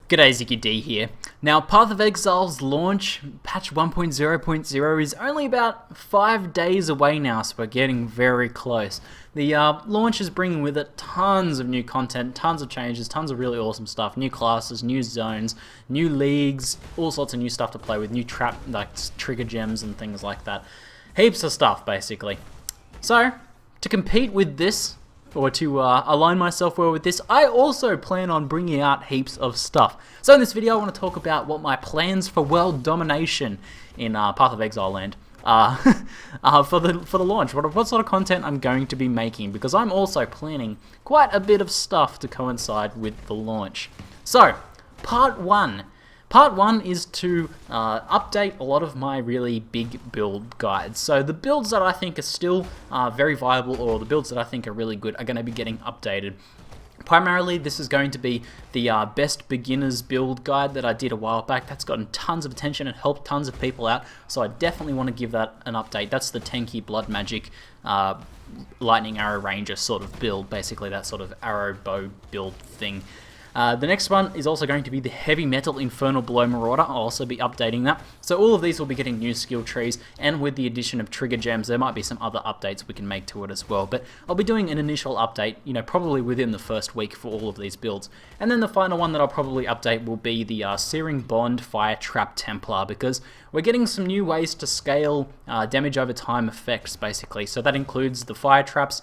G'day, ZiggyD here. Now, Path of Exile's launch, patch 1.0.0, is only about 5 days away now, so we're getting very close. The launch is bringing with it tons of new content, tons of changes, tons of really awesome stuff, new classes, new zones, new leagues, all sorts of new stuff to play with, new trap, like trigger gems and things like that. Heaps of stuff, basically. So, to compete with this, or to align myself well with this, I also plan on bringing out heaps of stuff. So in this video I want to talk about what my plans for world domination in Path of Exile land for the launch, what sort of content I'm going to be making, because I'm also planning quite a bit of stuff to coincide with the launch. So, Part 1 is to update a lot of my really big build guides. So the builds that I think are still very viable, or the builds that I think are really good, are going to be getting updated. Primarily, this is going to be the best beginners build guide that I did a while back. That's gotten tons of attention and helped tons of people out, so I definitely want to give that an update. That's the tanky blood magic lightning arrow ranger sort of build, basically that sort of arrow bow build thing. The next one is also going to be the Heavy Metal Infernal Blow Marauder. I'll also be updating that. So all of these will be getting new skill trees, and with the addition of trigger gems, there might be some other updates we can make to it as well. But I'll be doing an initial update, probably within the first week for all of these builds. And then the final one that I'll probably update will be the Searing Bond Fire Trap Templar, because we're getting some new ways to scale damage over time effects, basically. So that includes the fire traps,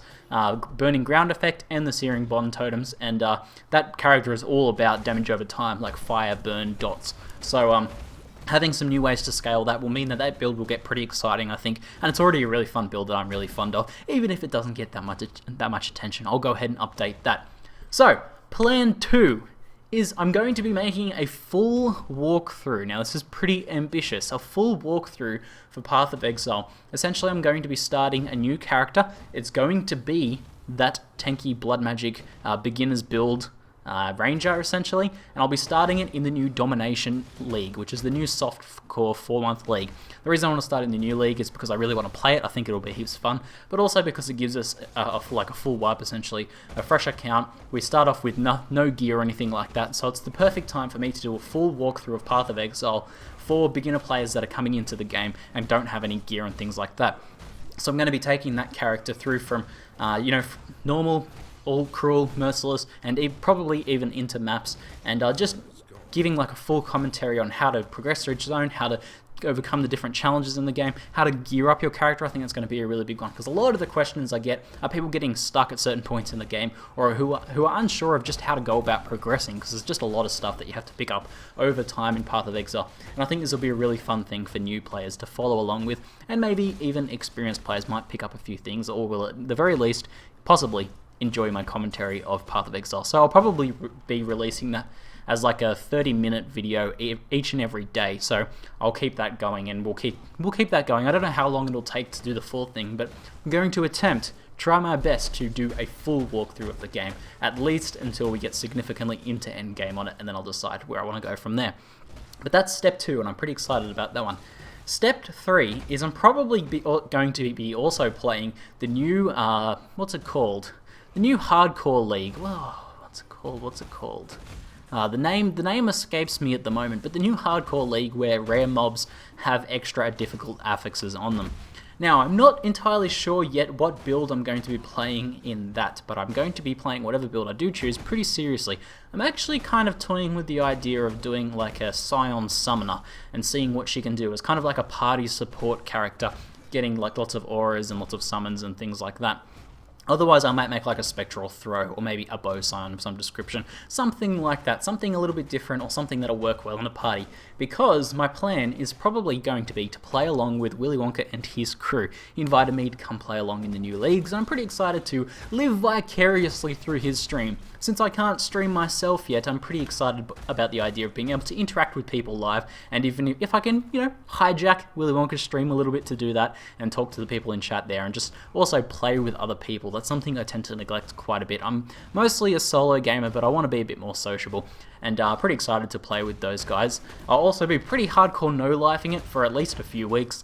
burning ground effect, and the Searing Bond totems, and that character is all about damage over time, like fire, burn, dots. So having some new ways to scale that will mean that that build will get pretty exciting, I think, and it's already a really fun build that I'm really fond of. Even if it doesn't get that much attention, I'll go ahead and update that. So, Plan 2 is I'm going to be making a full walkthrough. Now this is pretty ambitious, a full walkthrough for Path of Exile. Essentially I'm going to be starting a new character. It's going to be that tanky blood magic beginners build ranger, essentially, and I'll be starting it in the new Domination League, which is the new softcore 4-month league. The reason I want to start in the new league is because I really want to play it. I think it'll be heaps of fun, but also because it gives us a full wipe, essentially, a fresh account. We start off with no gear or anything like that, so it's the perfect time for me to do a full walkthrough of Path of Exile for beginner players that are coming into the game and don't have any gear and things like that. So I'm going to be taking that character through from, normal, all cruel, merciless, and probably even into maps, and just giving like a full commentary on how to progress through each zone, how to overcome the different challenges in the game, how to gear up your character. I think that's going to be a really big one, because a lot of the questions I get are people getting stuck at certain points in the game, or who are unsure of just how to go about progressing, because there's just a lot of stuff that you have to pick up over time in Path of Exile, and I think this will be a really fun thing for new players to follow along with, and maybe even experienced players might pick up a few things, or will at the very least possibly enjoy my commentary of Path of Exile. So I'll probably be releasing that as like a 30-minute video each and every day. So I'll keep that going, and we'll keep that going. I don't know how long it'll take to do the full thing, but I'm going to try my best to do a full walkthrough of the game, at least until we get significantly into endgame on it, and then I'll decide where I want to go from there. But that's step 2, and I'm pretty excited about that one. Step 3 is I'm probably going to be also playing the new, what's it called? The new Hardcore League. Whoa, what's it called? The name escapes me at the moment, but the new Hardcore League, where rare mobs have extra difficult affixes on them. Now, I'm not entirely sure yet what build I'm going to be playing in that, but I'm going to be playing whatever build I do choose pretty seriously. I'm actually kind of toying with the idea of doing like a Scion Summoner and seeing what she can do as kind of like a party support character, getting like lots of auras and lots of summons and things like that. Otherwise, I might make like a Spectral Throw, or maybe a Bow Scion of some description. Something like that. Something a little bit different, or something that'll work well in a party. Because my plan is probably going to be to play along with WillyWonka and his crew. He invited me to come play along in the new leagues, and I'm pretty excited to live vicariously through his stream. Since I can't stream myself yet, I'm pretty excited about the idea of being able to interact with people live, and even if I can, hijack WillyWonka's stream a little bit to do that, and talk to the people in chat there, and just also play with other people. That's something I tend to neglect quite a bit. I'm mostly a solo gamer, but I want to be a bit more sociable, and pretty excited to play with those guys. I'll also be pretty hardcore no-lifing it for at least a few weeks.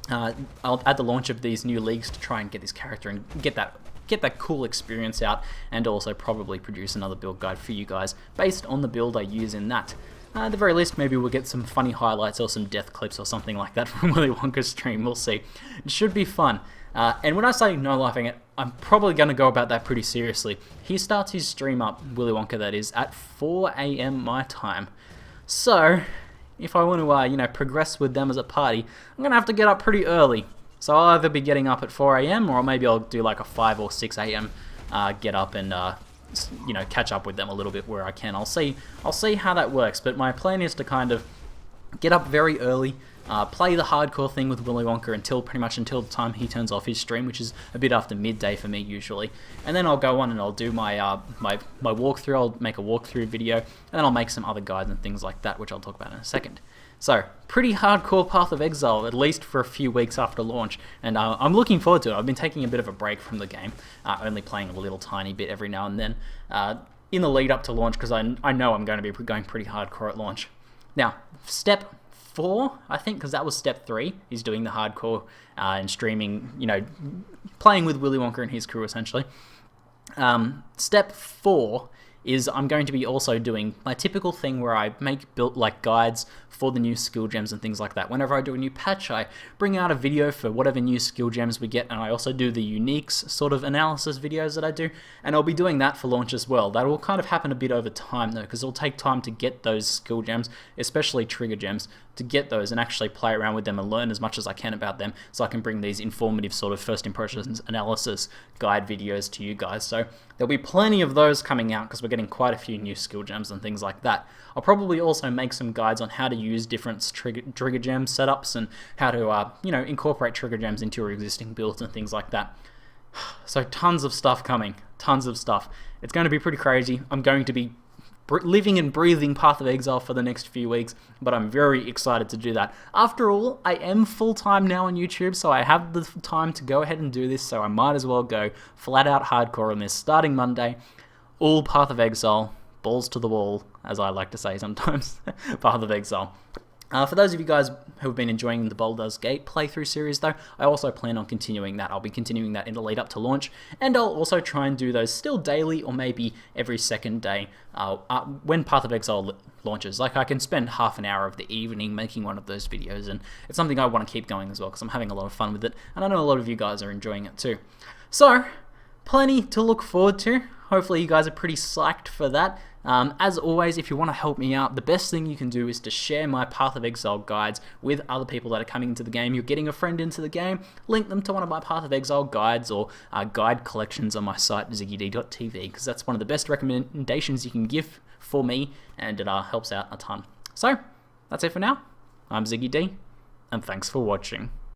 At the launch of these new leagues, to try and get this character and get that get that cool experience out, and also probably produce another build guide for you guys based on the build I use in that. At the very least, maybe we'll get some funny highlights or some death clips or something like that from WillyWonkas stream. We'll see. It should be fun. And when I say no lifing it, I'm probably going to go about that pretty seriously. He starts his stream up, Willy Wonka that is, at 4 AM my time. So, if I want to, you know, progress with them as a party, I'm going to have to get up pretty early. So I'll either be getting up at 4 AM or maybe I'll do like a 5 or 6 AM get up and, you know, catch up with them a little bit where I can. I'll see how that works, but my plan is to kind of get up very early, play the hardcore thing with Willy Wonka pretty much until the time he turns off his stream, which is a bit after midday for me usually. And then I'll go on and I'll do my my walkthrough. I'll make a walkthrough video, and then I'll make some other guides and things like that, which I'll talk about in a second. So, pretty hardcore Path of Exile, at least for a few weeks after launch, and I'm looking forward to it. I've been taking a bit of a break from the game, only playing a little tiny bit every now and then, in the lead up to launch, because I know I'm going to be going pretty hardcore at launch. Now, step 4, I think, because that was step 3, is doing the hardcore and streaming, you know, playing with Willy Wonka and his crew, essentially. Step 4 is I'm going to be also doing my typical thing where I make guides for the new skill gems and things like that. Whenever I do a new patch, I bring out a video for whatever new skill gems we get, and I also do the uniques sort of analysis videos that I do, and I'll be doing that for launch as well. That will kind of happen a bit over time though, because it'll take time to get those skill gems, especially trigger gems, to get those and actually play around with them and learn as much as I can about them, so I can bring these informative sort of first impressions analysis guide videos to you guys. So there'll be plenty of those coming out because we're getting quite a few new skill gems and things like that. I'll probably also make some guides on how to use different trigger gem setups and how to you know, incorporate trigger gems into your existing builds and things like that. So tons of stuff coming, tons of stuff. It's going to be pretty crazy. I'm going to be living and breathing Path of Exile for the next few weeks, but I'm very excited to do that. After all, I am full-time now on YouTube, so I have the time to go ahead and do this, so I might as well go flat out hardcore on this starting Monday. All Path of Exile, balls to the wall, as I like to say sometimes. Path of Exile. For those of you guys who have been enjoying the Baldur's Gate playthrough series though, I also plan on continuing that. I'll be continuing that in the lead up to launch, and I'll also try and do those still daily or maybe every second day when Path of Exile launches. Like, I can spend half an hour of the evening making one of those videos, and it's something I want to keep going as well because I'm having a lot of fun with it, and I know a lot of you guys are enjoying it too. So, plenty to look forward to. Hopefully you guys are pretty psyched for that. As always, if you want to help me out, the best thing you can do is to share my Path of Exile guides with other people that are coming into the game. You're getting a friend into the game, link them to one of my Path of Exile guides or guide collections on my site, ZiggyD.tv, because that's one of the best recommendations you can give for me, and it helps out a ton. So, that's it for now. I'm ZiggyD, and thanks for watching.